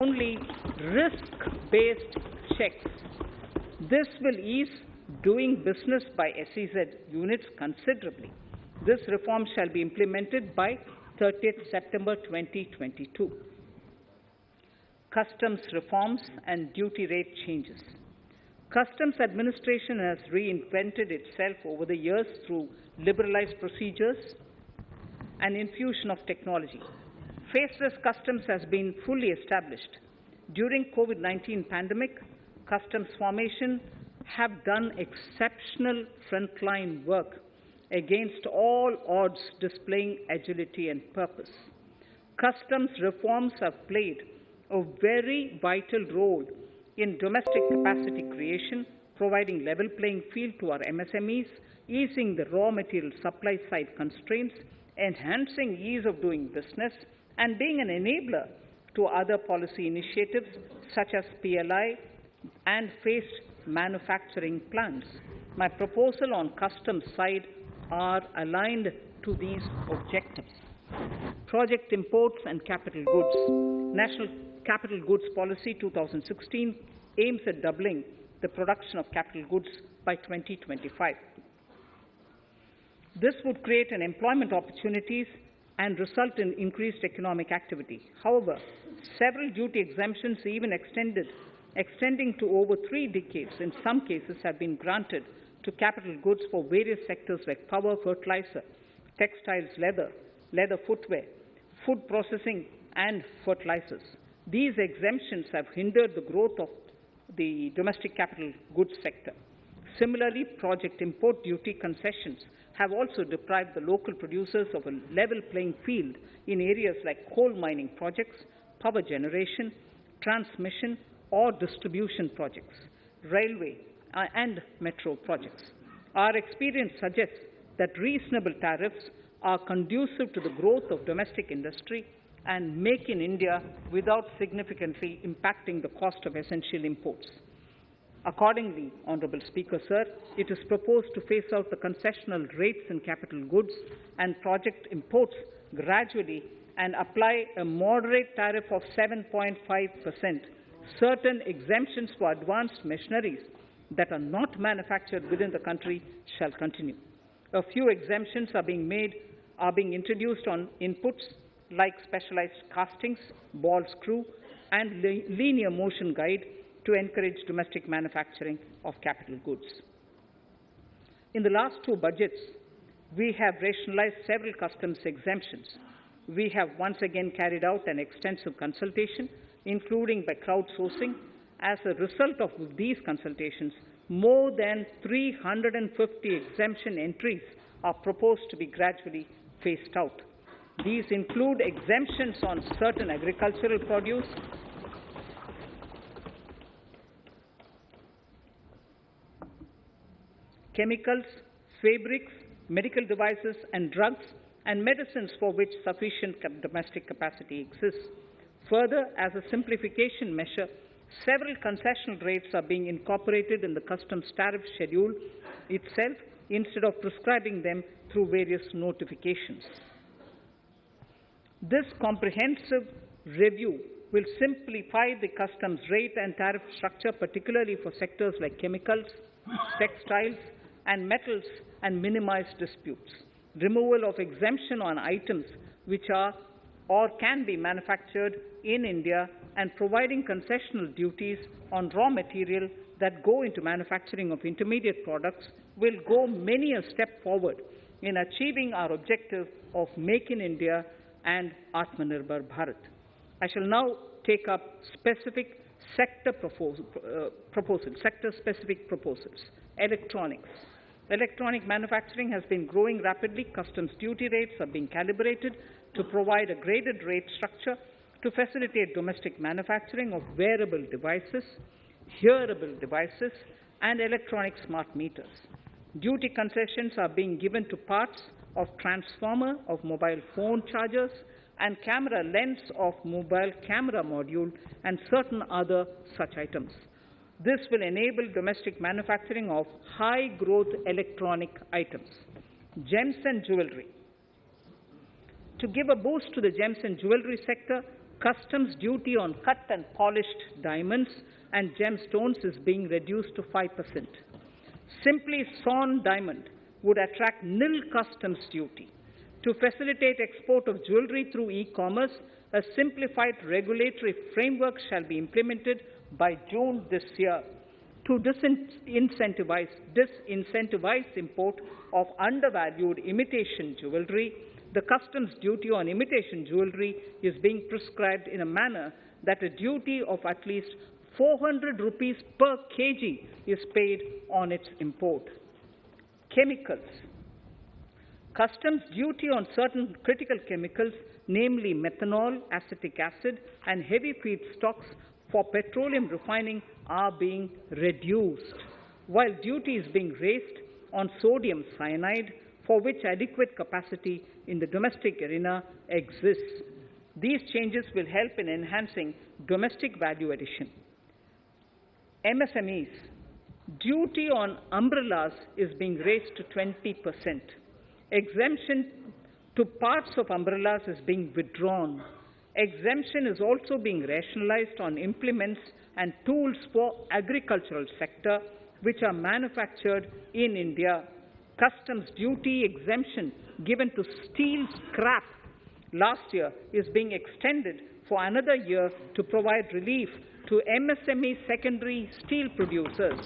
only risk-based checks. This will ease doing business by SEZ units considerably. This reform shall be implemented by 30th September 2022. Customs reforms and duty rate changes. Customs administration has reinvented itself over the years through liberalized procedures and infusion of technology. Faceless customs has been fully established. During COVID-19 pandemic, customs formation have done exceptional frontline work against all odds, displaying agility and purpose. Customs reforms have played a very vital role in domestic capacity creation, providing level playing field to our MSMEs, easing the raw material supply side constraints, enhancing ease of doing business, and being an enabler to other policy initiatives such as PLI and phased manufacturing plans. My proposal on customs side are aligned to these objectives. Project imports and capital goods. National Capital Goods Policy 2016 aims at doubling the production of capital goods by 2025. This would create an employment opportunities and result in increased economic activity. However, several duty exemptions, even extending to over 3 decades, in some cases have been granted to capital goods for various sectors like power, fertilizer, textiles, leather footwear, food processing, and fertilizers. These exemptions have hindered the growth of the domestic capital goods sector. Similarly, project import duty concessions have also deprived the local producers of a level playing field in areas like coal mining projects, power generation, transmission or distribution projects, railway and metro projects. Our experience suggests that reasonable tariffs are conducive to the growth of domestic industry and make in India without significantly impacting the cost of essential imports. Accordingly, Honourable Speaker, Sir, it is proposed to phase out the concessional rates in capital goods and project imports gradually and apply a moderate tariff of 7.5%. Certain exemptions for advanced machineries that are not manufactured within the country shall continue. A few exemptions are being introduced on inputs like specialized castings, ball screw, and linear motion guide to encourage domestic manufacturing of capital goods. In the last 2 budgets, we have rationalized several customs exemptions. We have once again carried out an extensive consultation, including by crowdsourcing. As a result of these consultations, more than 350 exemption entries are proposed to be gradually phased out. These include exemptions on certain agricultural produce, chemicals, fabrics, medical devices and drugs, and medicines for which sufficient domestic capacity exists. Further, as a simplification measure, several concessional rates are being incorporated in the customs tariff schedule itself instead of prescribing them through various notifications. This comprehensive review will simplify the customs rate and tariff structure, particularly for sectors like chemicals, textiles, and metals, and minimize disputes. Removal of exemption on items which are or can be manufactured in India and providing concessional duties on raw material that go into manufacturing of intermediate products will go many a step forward in achieving our objective of Make in India and Atmanirbhar Bharat. I shall now take up specific sector-specific proposals. Electronics. Electronic manufacturing has been growing rapidly. Customs duty rates are being calibrated to provide a graded rate structure to facilitate domestic manufacturing of wearable devices, hearable devices, and electronic smart meters. Duty concessions are being given to parts of transformer of mobile phone chargers and camera lens of mobile camera module and certain other such items. This will enable domestic manufacturing of high-growth electronic items. Gems and jewelry. To give a boost to the gems and jewelry sector, Customs duty on cut and polished diamonds and gemstones is being reduced to 5%. Simply sawn diamond would attract nil customs duty. To facilitate export of jewelry through e-commerce, a simplified regulatory framework shall be implemented by June this year. To disincentivize import of undervalued imitation jewelry, the customs duty on imitation jewelry is being prescribed in a manner that a duty of at least 400 rupees per kg is paid on its import. Chemicals. Customs duty on certain critical chemicals, namely methanol, acetic acid, and heavy feedstocks for petroleum refining are being reduced, while duty is being raised on sodium cyanide, for which adequate capacity in the domestic arena exists. These changes will help in enhancing domestic value addition. MSMEs. Duty on umbrellas is being raised to 20%. Exemption to parts of umbrellas is being withdrawn. Exemption is also being rationalized on implements and tools for agricultural sector which are manufactured in India. Customs duty exemption given to steel scrap last year is being extended for another year to provide relief to MSME secondary steel producers.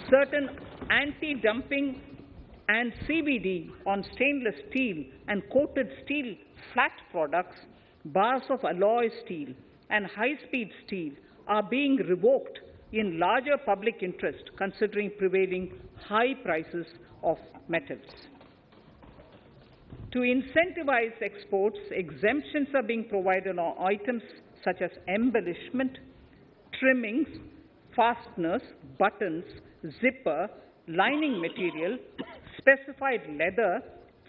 Certain anti-dumping and CVD on stainless steel and coated steel flat products, bars of alloy steel and high-speed steel are being revoked in larger public interest considering prevailing high prices of metals. To incentivize exports, exemptions are being provided on items such as embellishment, trimmings, fasteners, buttons, zipper, lining material, specified leather,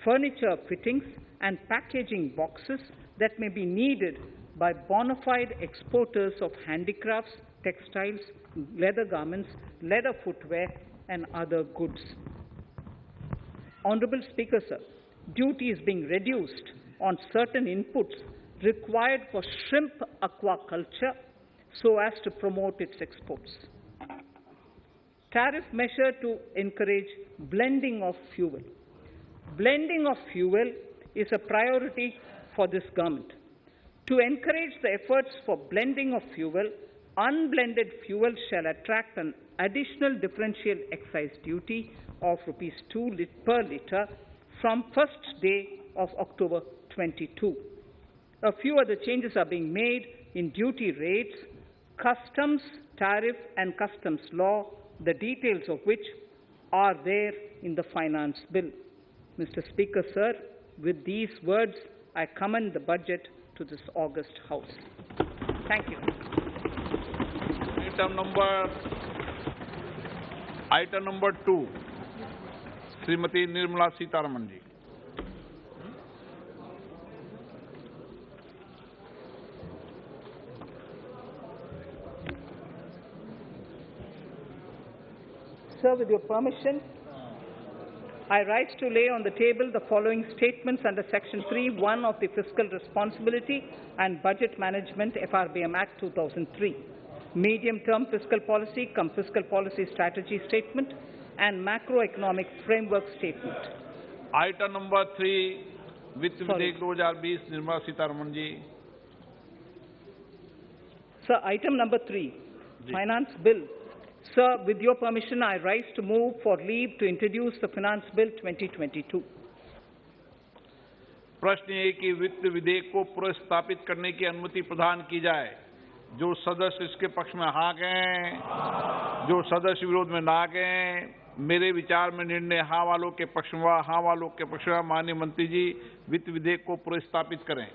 furniture fittings, and packaging boxes that may be needed by bona fide exporters of handicrafts, textiles, leather garments, leather footwear, and other goods. Honorable Speaker, sir, duty is being reduced on certain inputs required for shrimp aquaculture so as to promote its exports. Tariff measure to encourage blending of fuel. Blending of fuel is a priority for this government. To encourage the efforts for blending of fuel, unblended fuel shall attract an additional differential excise duty of rupees 2 per litre from first day of October 22. A few other changes are being made in duty rates, customs, tariff and customs law, the details of which are there in the finance bill. Mr. Speaker, sir, with these words, I commend the budget to this august House. Thank you. Item number 2, Srimati Nirmala Sitharaman ji. Sir, with your permission, I rise to lay on the table the following statements under Section 3(1) of the Fiscal Responsibility and Budget Management FRBM Act 2003, Medium-Term Fiscal Policy cum Fiscal Policy Strategy Statement and Macroeconomic Framework Statement. Item number 3, Vitt Vidhek 2020, Nirmala Sitharaman ji. Sir, item number 3, Finance Bill. Sir, with your permission, I rise to move for leave to introduce the Finance Bill 2022. प्रश्न ये कि वित्त विधेयक को पुनर्स्थापित करने की अनुमति प्रदान की जाए। जो सदस्य इसके पक्ष में हाँ कहें, जो सदस्य विरोध में ना कहें, मेरे विचार में निर्णय हाँ वालों के पक्ष में, हाँ वालों के पक्ष में। माननीय मंत्री जी, वित्त विधेयक को पुनर्स्थापित करें।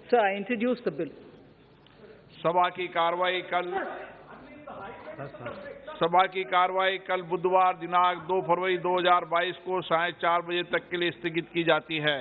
Sir, I introduce the bill. सभा की कार्रवाई कल बुधवार दिनांक 2 फरवरी 2022 को 4:30 बजे तक के लिए स्थगित की जाती है।